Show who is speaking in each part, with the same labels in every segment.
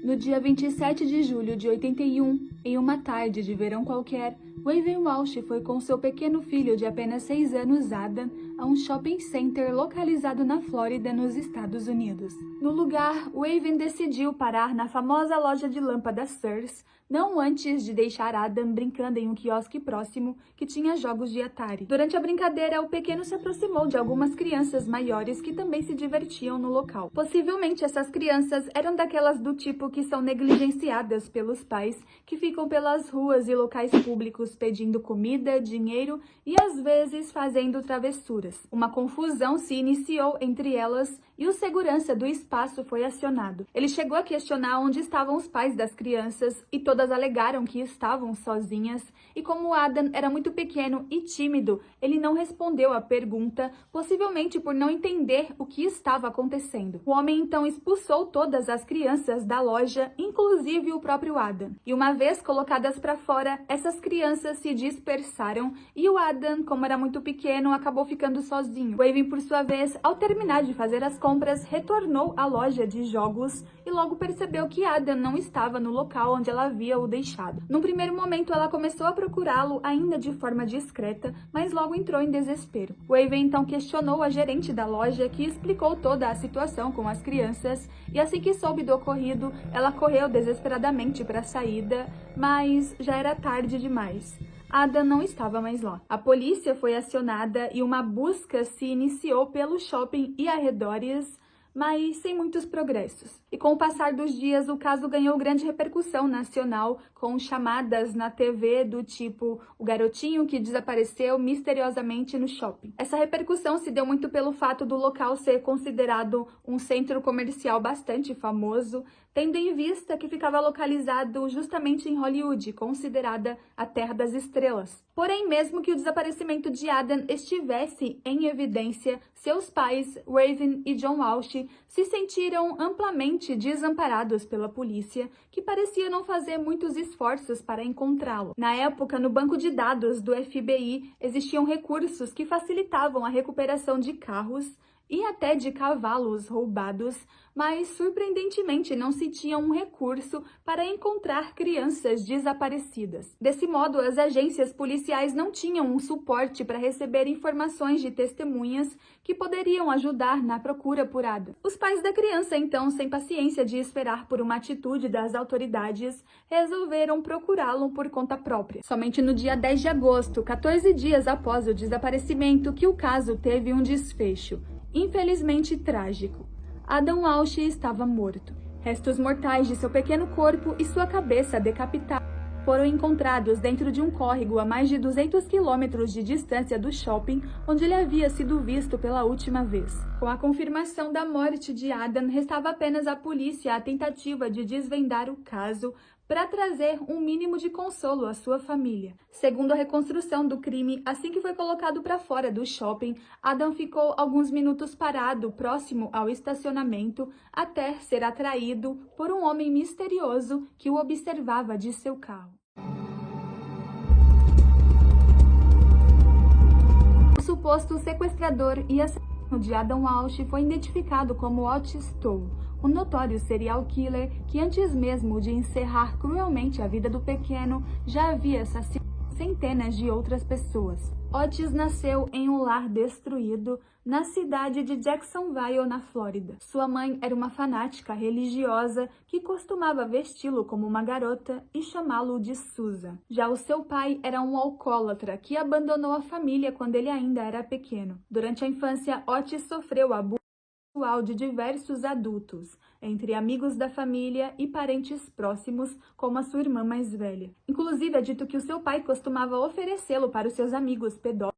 Speaker 1: No dia 27 de julho de 81, em uma tarde de verão qualquer, Wavin Walsh foi com seu pequeno filho de apenas 6 anos, Adam, a um shopping center localizado na Flórida, nos Estados Unidos. No lugar, Wavin decidiu parar na famosa loja de lâmpadas Sears, não antes de deixar Adam brincando em um quiosque próximo que tinha jogos de Atari. Durante a brincadeira, o pequeno se aproximou de algumas crianças maiores que também se divertiam no local. Possivelmente essas crianças eram daquelas do tipo que são negligenciadas pelos pais, que ficam pelas ruas e locais públicos pedindo comida, dinheiro e às vezes fazendo travessuras. Uma confusão se iniciou entre elas e o segurança do espaço foi acionado. Ele chegou a questionar onde estavam os pais das crianças e todas alegaram que estavam sozinhas, e como Adam era muito pequeno e tímido, ele não respondeu à pergunta, possivelmente por não entender o que estava acontecendo. O homem então expulsou todas as crianças da loja, inclusive o próprio Adam. E uma vez colocadas para fora, essas crianças se dispersaram e o Adam, como era muito pequeno, acabou ficando sozinho. Wavin, por sua vez, ao terminar de fazer as compras, retornou à loja de jogos e logo percebeu que Adam não estava no local onde ela havia o deixado. Num primeiro momento, ela começou a procurá-lo ainda de forma discreta, mas logo entrou em desespero. Wavin então questionou a gerente da loja, que explicou toda a situação com as crianças, e assim que soube do ocorrido, ela correu desesperadamente para a saída, mas já era tarde demais. Adam não estava mais lá. A polícia foi acionada e uma busca se iniciou pelo shopping e arredores, mas sem muitos progressos. E com o passar dos dias, o caso ganhou grande repercussão nacional, com chamadas na TV do tipo "o garotinho que desapareceu misteriosamente no shopping". Essa repercussão se deu muito pelo fato do local ser considerado um centro comercial bastante famoso, tendo em vista que ficava localizado justamente em Hollywood, considerada a Terra das Estrelas. Porém, mesmo que o desaparecimento de Adam estivesse em evidência, seus pais, Wavin e John Walsh, se sentiram amplamente desamparados pela polícia, que parecia não fazer muitos esforços para encontrá-lo. Na época, no banco de dados do FBI, existiam recursos que facilitavam a recuperação de carros e até de cavalos roubados, mas surpreendentemente não se tinha um recurso para encontrar crianças desaparecidas. Desse modo, as agências policiais não tinham um suporte para receber informações de testemunhas que poderiam ajudar na procura por Adam. Os pais da criança, então, sem paciência de esperar por uma atitude das autoridades, resolveram procurá-lo por conta própria. Somente no dia 10 de agosto, 14 dias após o desaparecimento, que o caso teve um desfecho, infelizmente trágico. Adam Walsh estava morto. Restos mortais de seu pequeno corpo e sua cabeça decapitada foram encontrados dentro de um córrego a mais de 200 quilômetros de distância do shopping onde ele havia sido visto pela última vez. Com a confirmação da morte de Adam, restava apenas à polícia a tentativa de desvendar o caso para trazer um mínimo de consolo à sua família. Segundo a reconstrução do crime, assim que foi colocado para fora do shopping, Adam ficou alguns minutos parado próximo ao estacionamento até ser atraído por um homem misterioso que o observava de seu carro. O suposto sequestrador e assassino de Adam Walsh foi identificado como Otis Toole, um notório serial killer que antes mesmo de encerrar cruelmente a vida do pequeno, já havia assassinado centenas de outras pessoas. Otis nasceu em um lar destruído na cidade de Jacksonville, na Flórida. Sua mãe era uma fanática religiosa que costumava vesti-lo como uma garota e chamá-lo de Susan. Já o seu pai era um alcoólatra que abandonou a família quando ele ainda era pequeno. Durante a infância, Otis sofreu abuso de diversos adultos, entre amigos da família e parentes próximos, como a sua irmã mais velha. Inclusive, é dito que o seu pai costumava oferecê-lo para os seus amigos pedófilos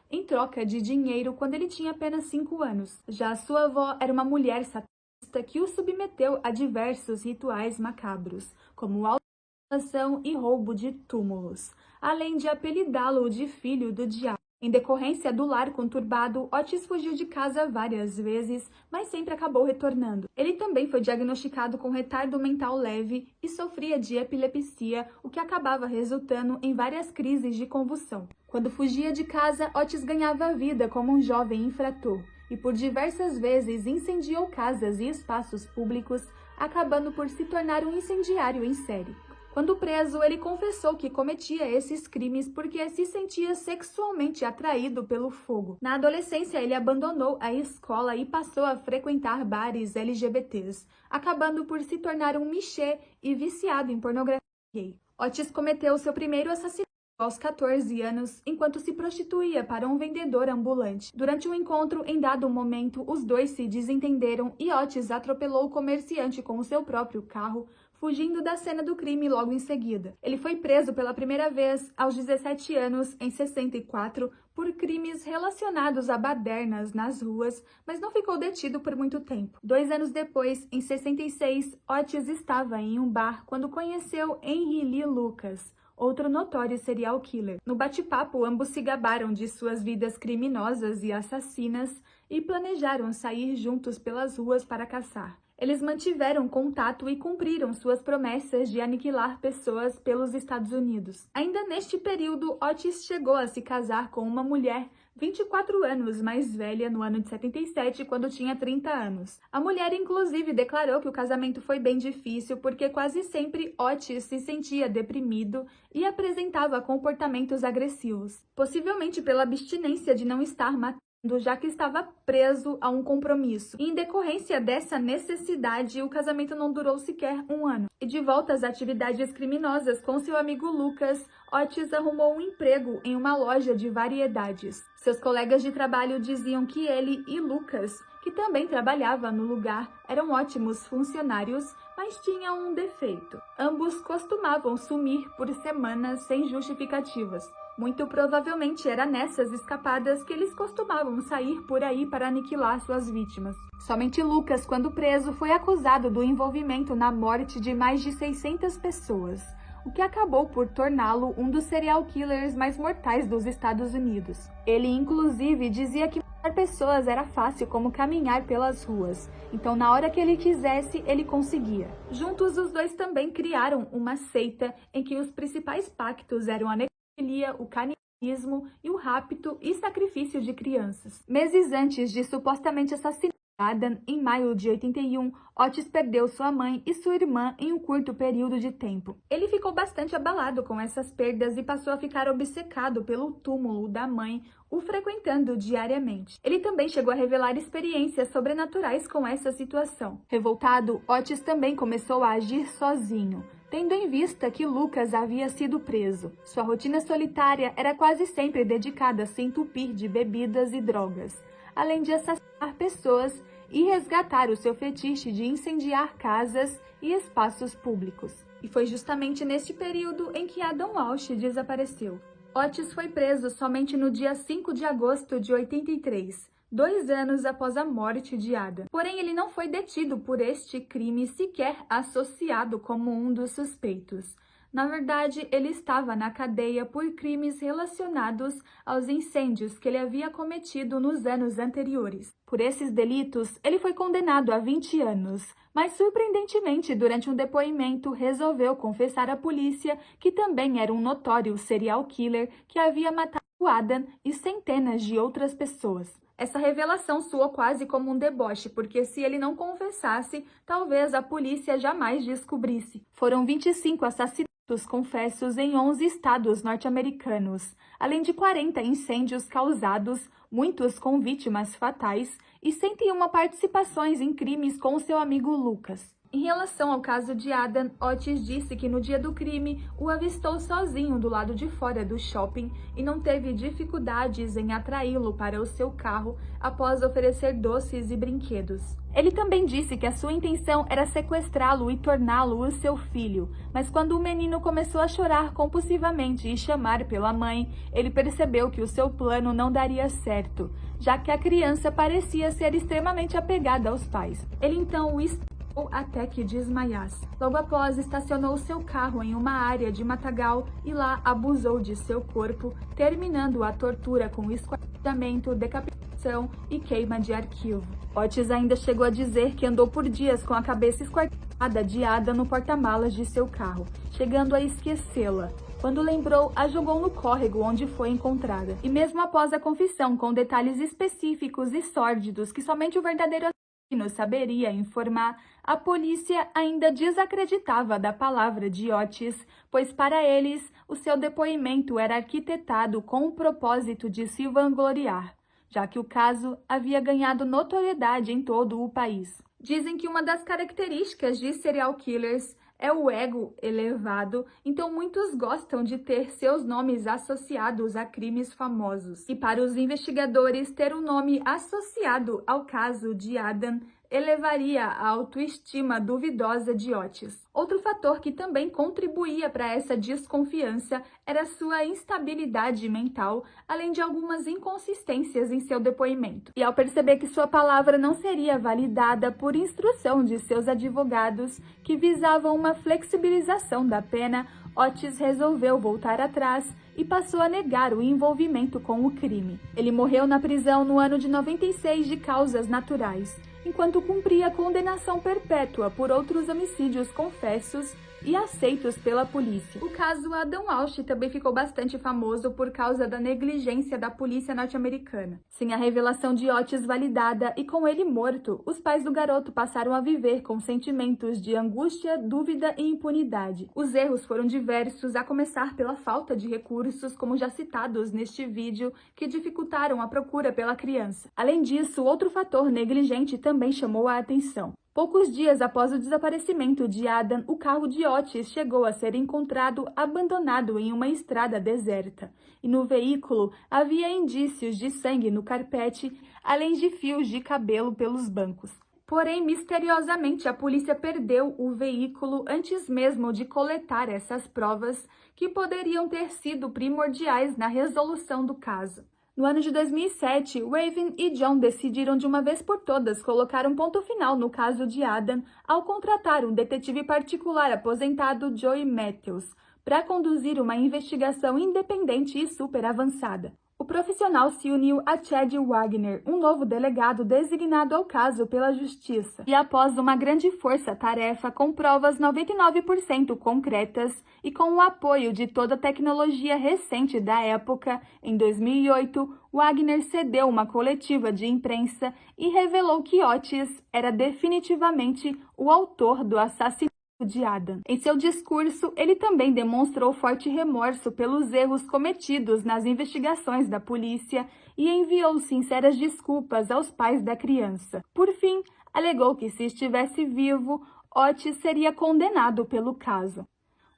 Speaker 1: em troca de dinheiro quando ele tinha apenas 5 anos. Já a sua avó era uma mulher satanista que o submeteu a diversos rituais macabros, como automutilação e roubo de túmulos, além de apelidá-lo de filho do diabo. Em decorrência do lar conturbado, Otis fugiu de casa várias vezes, mas sempre acabou retornando. Ele também foi diagnosticado com retardo mental leve e sofria de epilepsia, o que acabava resultando em várias crises de convulsão. Quando fugia de casa, Otis ganhava vida como um jovem infrator e por diversas vezes incendiou casas e espaços públicos, acabando por se tornar um incendiário em série. Quando preso, ele confessou que cometia esses crimes porque se sentia sexualmente atraído pelo fogo. Na adolescência, ele abandonou a escola e passou a frequentar bares LGBTs, acabando por se tornar um michê e viciado em pornografia gay. Otis cometeu seu primeiro assassinato aos 14 anos, enquanto se prostituía para um vendedor ambulante. Durante um encontro, em dado momento, os dois se desentenderam e Otis atropelou o comerciante com o seu próprio carro, fugindo da cena do crime logo em seguida. Ele foi preso pela primeira vez aos 17 anos, em 64, por crimes relacionados a badernas nas ruas, mas não ficou detido por muito tempo. 2 anos depois, em 66, Otis estava em um bar quando conheceu Henry Lee Lucas, outro notório serial killer. No bate-papo, ambos se gabaram de suas vidas criminosas e assassinas e planejaram sair juntos pelas ruas para caçar. Eles mantiveram contato e cumpriram suas promessas de aniquilar pessoas pelos Estados Unidos. Ainda neste período, Otis chegou a se casar com uma mulher 24 anos mais velha no ano de 77, quando tinha 30 anos. A mulher, inclusive, declarou que o casamento foi bem difícil porque quase sempre Otis se sentia deprimido e apresentava comportamentos agressivos, possivelmente pela abstinência de não estar matando, já que estava preso a um compromisso. E, em decorrência dessa necessidade, o casamento não durou sequer um ano. E de volta às atividades criminosas com seu amigo Lucas, Otis arrumou um emprego em uma loja de variedades. Seus colegas de trabalho diziam que ele e Lucas, que também trabalhava no lugar, eram ótimos funcionários, mas tinham um defeito. Ambos costumavam sumir por semanas sem justificativas. Muito provavelmente era nessas escapadas que eles costumavam sair por aí para aniquilar suas vítimas. Somente Lucas, quando preso, foi acusado do envolvimento na morte de mais de 600 pessoas, o que acabou por torná-lo um dos serial killers mais mortais dos Estados Unidos. Ele, inclusive, dizia que matar pessoas era fácil como caminhar pelas ruas, então na hora que ele quisesse, ele conseguia. Juntos, os dois também criaram uma seita em que os principais pactos eram a o canibalismo e o rapto e sacrifício de crianças. Meses antes de supostamente assassinar Adam, em maio de 81, Otis perdeu sua mãe e sua irmã em um curto período de tempo. Ele ficou bastante abalado com essas perdas e passou a ficar obcecado pelo túmulo da mãe, o frequentando diariamente. Ele também chegou a revelar experiências sobrenaturais com essa situação. Revoltado, Otis também começou a agir sozinho, tendo em vista que Lucas havia sido preso. Sua rotina solitária era quase sempre dedicada a se entupir de bebidas e drogas, além de assassinar pessoas e resgatar o seu fetiche de incendiar casas e espaços públicos. E foi justamente neste período em que Adam Walsh desapareceu. Otis foi preso somente no dia 5 de agosto de 83, 2 anos após a morte de Adam. Porém, ele não foi detido por este crime, sequer associado como um dos suspeitos. Na verdade, ele estava na cadeia por crimes relacionados aos incêndios que ele havia cometido nos anos anteriores. Por esses delitos, ele foi condenado a 20 anos, mas surpreendentemente, durante um depoimento, resolveu confessar à polícia que também era um notório serial killer que havia matado Adam e centenas de outras pessoas. Essa revelação soou quase como um deboche, porque se ele não confessasse, talvez a polícia jamais descobrisse. Foram 25 assassinatos confessos em 11 estados norte-americanos, além de 40 incêndios causados, muitos com vítimas fatais, e 101 participações em crimes com seu amigo Lucas. Em relação ao caso de Adam, Otis disse que no dia do crime o avistou sozinho do lado de fora do shopping e não teve dificuldades em atraí-lo para o seu carro após oferecer doces e brinquedos. Ele também disse que a sua intenção era sequestrá-lo e torná-lo o seu filho, mas quando o menino começou a chorar compulsivamente e chamar pela mãe, ele percebeu que o seu plano não daria certo, já que a criança parecia ser extremamente apegada aos pais. Ele então o até que desmaiasse. Logo após, estacionou seu carro em uma área de matagal e lá abusou de seu corpo, terminando a tortura com esquartejamento, decapitação e queima de arquivo. Otis ainda chegou a dizer que andou por dias com a cabeça esquartejada de Ada no porta-malas de seu carro, chegando a esquecê-la. Quando lembrou, a jogou no córrego onde foi encontrada. E mesmo após a confissão com detalhes específicos e sórdidos que somente o verdadeiro saberia informar, a polícia ainda desacreditava da palavra de Otis, pois para eles o seu depoimento era arquitetado com o propósito de se vangloriar, já que o caso havia ganhado notoriedade em todo o país. Dizem que uma das características de serial killers é o ego elevado, então muitos gostam de ter seus nomes associados a crimes famosos. E para os investigadores, ter um nome associado ao caso de Adam elevaria a autoestima duvidosa de Otis. Outro fator que também contribuía para essa desconfiança era sua instabilidade mental, além de algumas inconsistências em seu depoimento. E ao perceber que sua palavra não seria validada por instrução de seus advogados, que visavam uma flexibilização da pena, Otis resolveu voltar atrás e passou a negar o envolvimento com o crime. Ele morreu na prisão no ano de 96 de causas naturais, enquanto cumpria condenação perpétua por outros homicídios confessos e aceitos pela polícia. O caso Adam Walsh também ficou bastante famoso por causa da negligência da polícia norte-americana. Sem a revelação de Otis validada e com ele morto, os pais do garoto passaram a viver com sentimentos de angústia, dúvida e impunidade. Os erros foram diversos, a começar pela falta de recursos, como já citados neste vídeo, que dificultaram a procura pela criança. Além disso, outro fator negligente também chamou a atenção. Poucos dias após o desaparecimento de Adam, o carro de Otis chegou a ser encontrado abandonado em uma estrada deserta, e no veículo havia indícios de sangue no carpete, além de fios de cabelo pelos bancos. Porém, misteriosamente, a polícia perdeu o veículo antes mesmo de coletar essas provas que poderiam ter sido primordiais na resolução do caso. No ano de 2007, Raven e John decidiram de uma vez por todas colocar um ponto final no caso de Adam ao contratar um detetive particular aposentado, Joey Matthews, para conduzir uma investigação independente e super avançada. O profissional se uniu a Chad Wagner, um novo delegado designado ao caso pela Justiça. E após uma grande força-tarefa com provas 99% concretas e com o apoio de toda a tecnologia recente da época, em 2008, Wagner cedeu uma coletiva de imprensa e revelou que Otis era definitivamente o autor do assassinato de Adam. Em seu discurso, ele também demonstrou forte remorso pelos erros cometidos nas investigações da polícia e enviou sinceras desculpas aos pais da criança. Por fim, alegou que se estivesse vivo, Otis seria condenado pelo caso.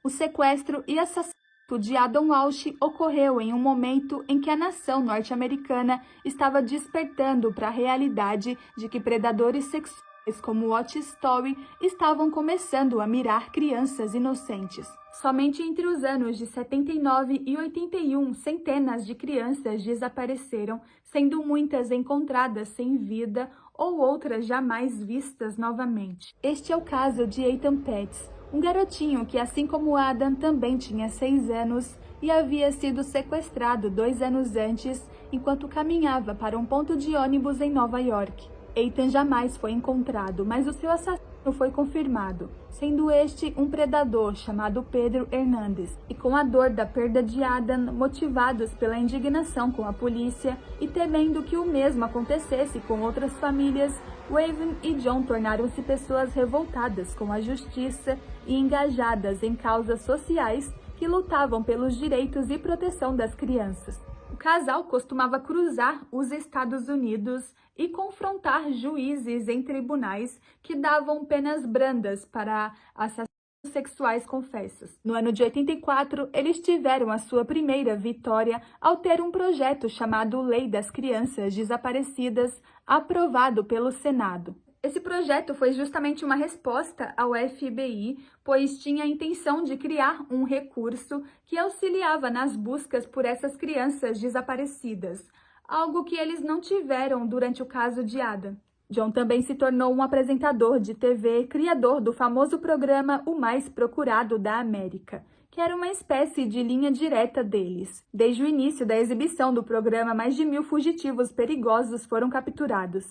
Speaker 1: O sequestro e assassinato de Adam Walsh ocorreu em um momento em que a nação norte-americana estava despertando para a realidade de que predadores sexuais como Otis Story estavam começando a mirar crianças inocentes. Somente entre os anos de 79 e 81, centenas de crianças desapareceram, sendo muitas encontradas sem vida ou outras jamais vistas novamente. Este é o caso de Ethan Petts, um garotinho que, assim como Adam, também tinha 6 anos e havia sido sequestrado 2 anos antes, enquanto caminhava para um ponto de ônibus em Nova York. Ethan jamais foi encontrado, mas o seu assassino foi confirmado, sendo este um predador chamado Pedro Hernandes. E com a dor da perda de Adam, motivados pela indignação com a polícia e temendo que o mesmo acontecesse com outras famílias, Raven e John tornaram-se pessoas revoltadas com a justiça e engajadas em causas sociais que lutavam pelos direitos e proteção das crianças. O casal costumava cruzar os Estados Unidos e confrontar juízes em tribunais que davam penas brandas para assassinos sexuais confessos. No ano de 84, eles tiveram a sua primeira vitória ao ter um projeto chamado Lei das Crianças Desaparecidas aprovado pelo Senado. Esse projeto foi justamente uma resposta ao FBI, pois tinha a intenção de criar um recurso que auxiliava nas buscas por essas crianças desaparecidas, algo que eles não tiveram durante o caso de Adam. John também se tornou um apresentador de TV, criador do famoso programa O Mais Procurado da América, que era uma espécie de linha direta deles. Desde o início da exibição do programa, mais de 1000 fugitivos perigosos foram capturados.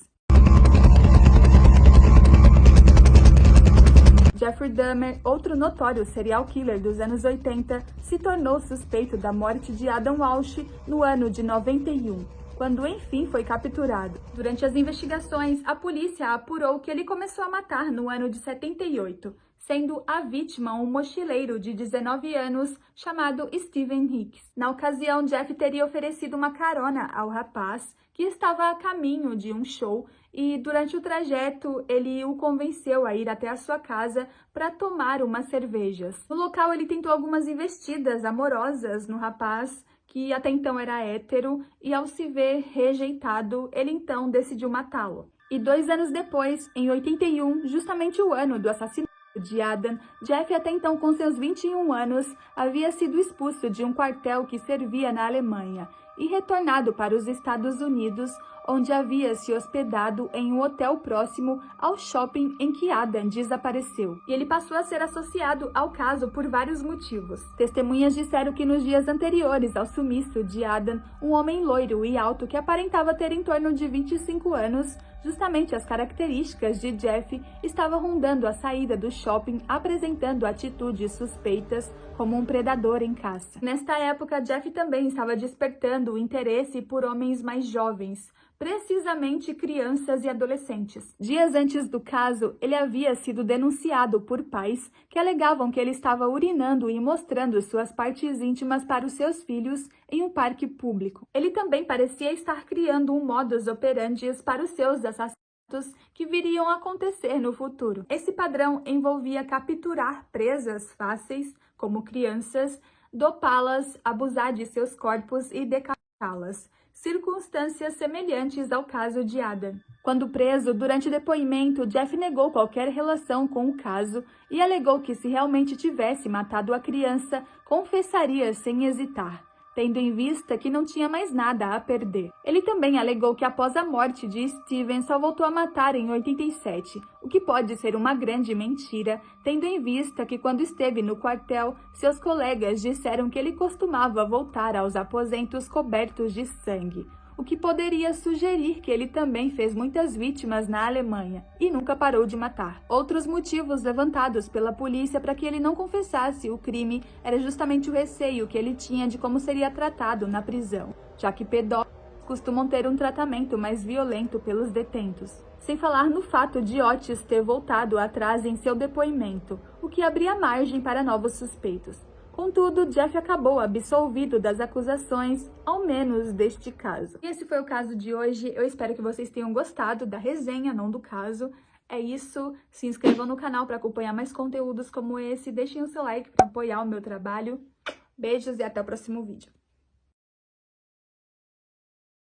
Speaker 1: Jeffrey Dahmer, outro notório serial killer dos anos 80, se tornou suspeito da morte de Adam Walsh no ano de 91. quando enfim foi capturado. Durante as investigações, a polícia apurou que ele começou a matar no ano de 78, sendo a vítima um mochileiro de 19 anos chamado Steven Hicks. Na ocasião, Jeff teria oferecido uma carona ao rapaz, que estava a caminho de um show, e durante o trajeto ele o convenceu a ir até a sua casa para tomar umas cervejas. No local, ele tentou algumas investidas amorosas no rapaz, que até então era hétero, e ao se ver rejeitado, ele então decidiu matá-lo. E 2 anos depois, em 81, justamente o ano do assassinato de Adam, Jeff, até então com seus 21 anos, havia sido expulso de um quartel que servia na Alemanha e retornado para os Estados Unidos, onde havia se hospedado em um hotel próximo ao shopping em que Adam desapareceu. E ele passou a ser associado ao caso por vários motivos. Testemunhas disseram que nos dias anteriores ao sumiço de Adam, um homem loiro e alto que aparentava ter em torno de 25 anos, justamente as características de Jeff, estava rondando a saída do shopping, apresentando atitudes suspeitas como um predador em caça. Nesta época, Jeff também estava despertando o interesse por homens mais jovens, precisamente crianças e adolescentes. Dias antes do caso, ele havia sido denunciado por pais que alegavam que ele estava urinando e mostrando suas partes íntimas para os seus filhos em um parque público. Ele também parecia estar criando um modus operandi para os seus assassinatos que viriam a acontecer no futuro. Esse padrão envolvia capturar presas fáceis, como crianças, dopá-las, abusar de seus corpos e decapitá-las. Circunstâncias semelhantes ao caso de Adam. Quando preso, durante o depoimento, Jeff negou qualquer relação com o caso e alegou que se realmente tivesse matado a criança, confessaria sem hesitar, tendo em vista que não tinha mais nada a perder. Ele também alegou que após a morte de Steven só voltou a matar em 87, o que pode ser uma grande mentira, tendo em vista que quando esteve no quartel, seus colegas disseram que ele costumava voltar aos aposentos cobertos de sangue, o que poderia sugerir que ele também fez muitas vítimas na Alemanha e nunca parou de matar. Outros motivos levantados pela polícia para que ele não confessasse o crime era justamente o receio que ele tinha de como seria tratado na prisão, já que pedófilos costumam ter um tratamento mais violento pelos detentos. Sem falar no fato de Otis ter voltado atrás em seu depoimento, o que abria margem para novos suspeitos. Contudo, Jeff acabou absolvido das acusações, ao menos deste caso. E esse foi o caso de hoje. Eu espero que vocês tenham gostado da resenha, não do caso. É isso. Se inscrevam no canal para acompanhar mais conteúdos como esse. Deixem o seu like para apoiar o meu trabalho. Beijos e até o próximo vídeo.